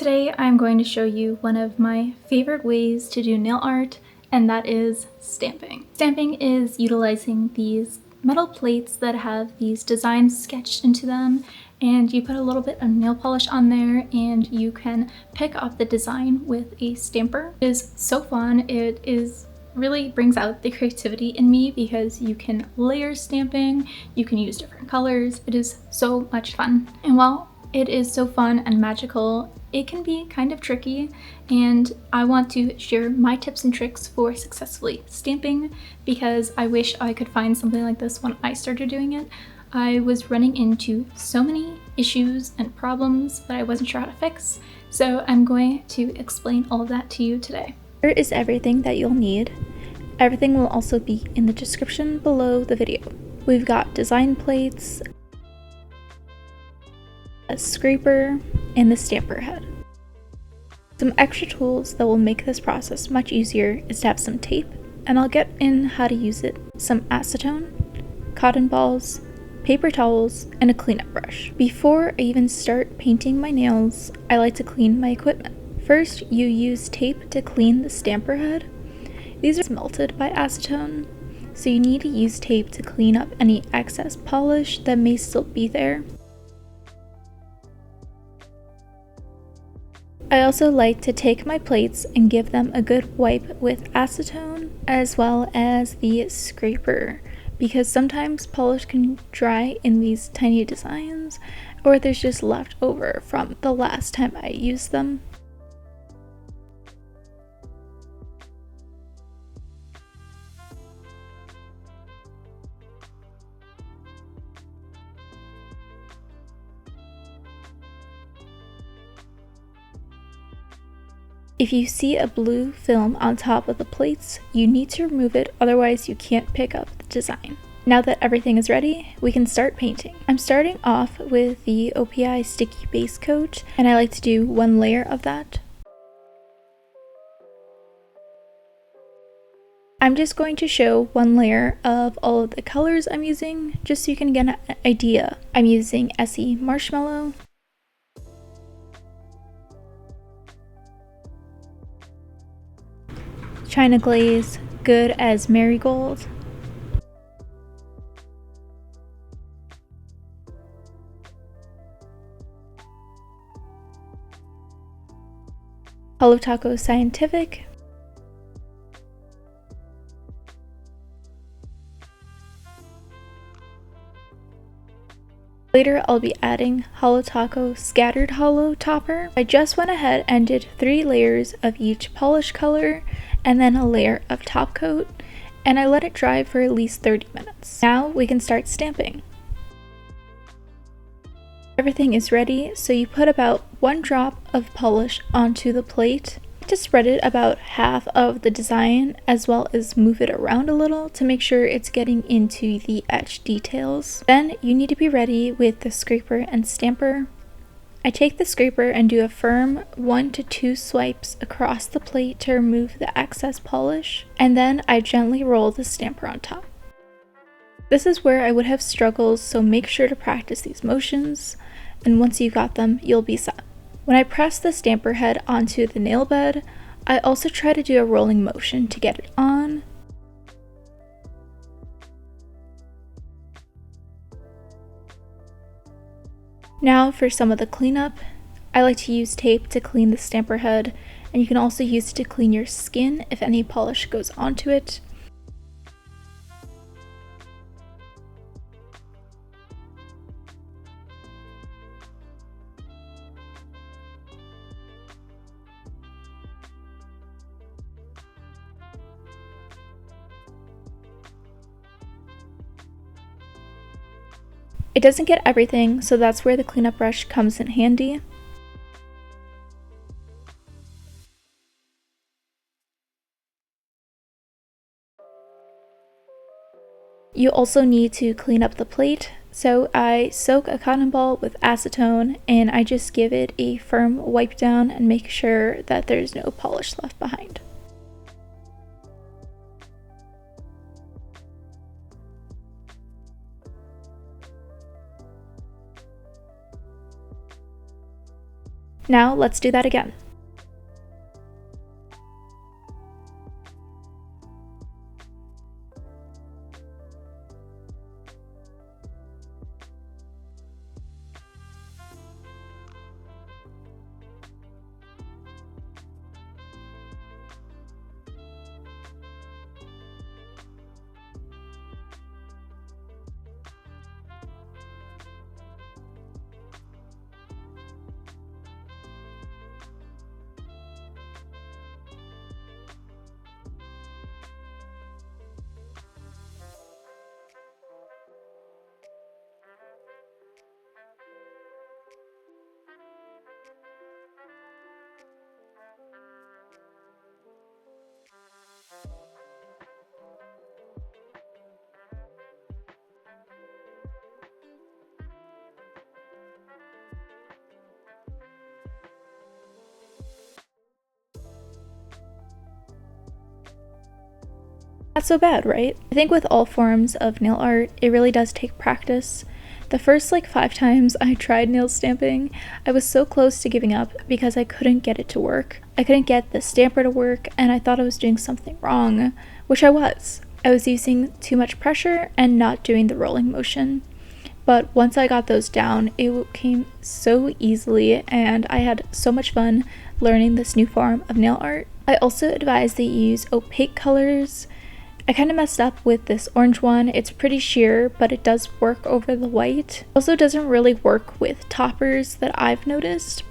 Today I'm going to show you one of my favorite ways to do nail art, and that is stamping. Stamping is utilizing these metal plates that have these designs sketched into them, and you put a little bit of nail polish on there and you can pick up the design with a stamper. It is so fun. Really brings out the creativity in me because you can layer stamping, you can use different colors. It is so much fun. And while it is so fun and magical, it can be kind of tricky, and I want to share my tips and tricks for successfully stamping because I wish I could find something like this when I started doing it. I was running into so many issues and problems that I wasn't sure how to fix, so I'm going to explain all of that to you today. Here is everything that you'll need. Everything will also be in the description below the video. We've got design plates, a scraper, and the stamper head. Some extra tools that will make this process much easier is to have some tape, and I'll get in how to use it, some acetone, cotton balls, paper towels, and a cleanup brush. Before I even start painting my nails, I like to clean my equipment. First, you use tape to clean the stamper head. These are melted by acetone, so you need to use tape to clean up any excess polish that may still be there. I also like to take my plates and give them a good wipe with acetone as well as the scraper, because sometimes polish can dry in these tiny designs, or there's just left over from the last time I used them. If you see a blue film on top of the plates, you need to remove it, otherwise you can't pick up the design. Now that everything is ready, we can start painting. I'm starting off with the OPI sticky base coat, and I like to do one layer of that. I'm just going to show one layer of all of the colors I'm using, just so you can get an idea. I'm using SE Marshmallow, China Glaze, Good as Marigold, Holo Taco Scientific, later I'll be adding Holo Taco Scattered Holo Topper. I just went ahead and did 3 layers of each polish color and then a layer of top coat, and I let it dry for at least 30 minutes. Now we can start stamping. Everything is ready, so you put about 1 drop of polish onto the plate. To spread it about half of the design, as well as move it around a little to make sure it's getting into the etched details. Then you need to be ready with the scraper and stamper. I take the scraper and do a firm 1 to 2 swipes across the plate to remove the excess polish, and then I gently roll the stamper on top. This is where I would have struggles, so make sure to practice these motions, and once you've got them, you'll be set. When I press the stamper head onto the nail bed, I also try to do a rolling motion to get it on. Now for some of the cleanup. I like to use tape to clean the stamper head, and you can also use it to clean your skin if any polish goes onto it. It doesn't get everything, so that's where the cleanup brush comes in handy. You also need to clean up the plate, so I soak a cotton ball with acetone and I just give it a firm wipe down and make sure that there's no polish left behind. Now let's do that again. Not so bad, right? I think with all forms of nail art, it really does take practice. The first 5 times I tried nail stamping, I was so close to giving up because I couldn't get it to work. I couldn't get the stamper to work, and I thought I was doing something wrong, which I was. I was using too much pressure and not doing the rolling motion. But once I got those down, it came so easily, and I had so much fun learning this new form of nail art. I also advise that you use opaque colors. I kind of messed up with this orange one. It's pretty sheer, but it does work over the white. Also doesn't really work with toppers that I've noticed.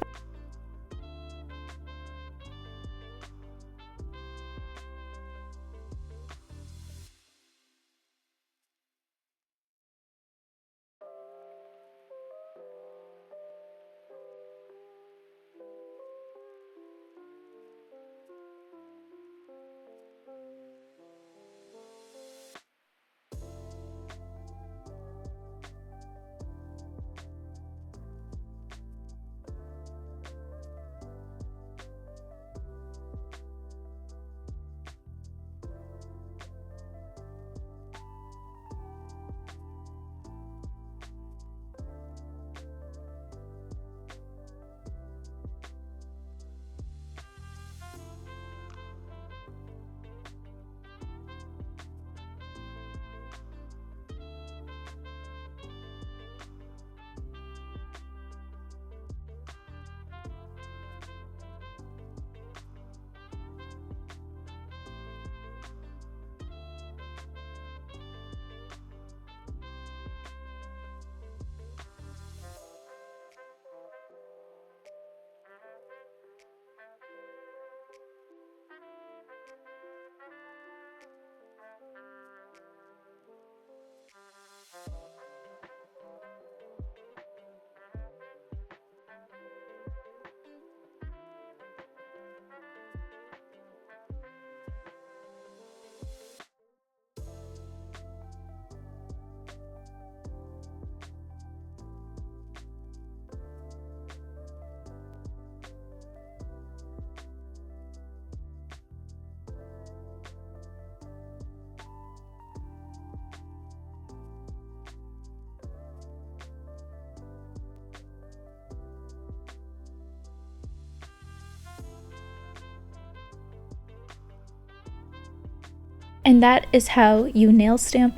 And that is how you nail stamp.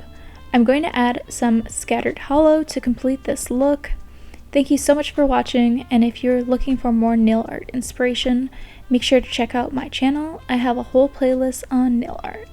I'm going to add some scattered hollow to complete this look. Thank you so much for watching, and if you're looking for more nail art inspiration, make sure to check out my channel. I have a whole playlist on nail art.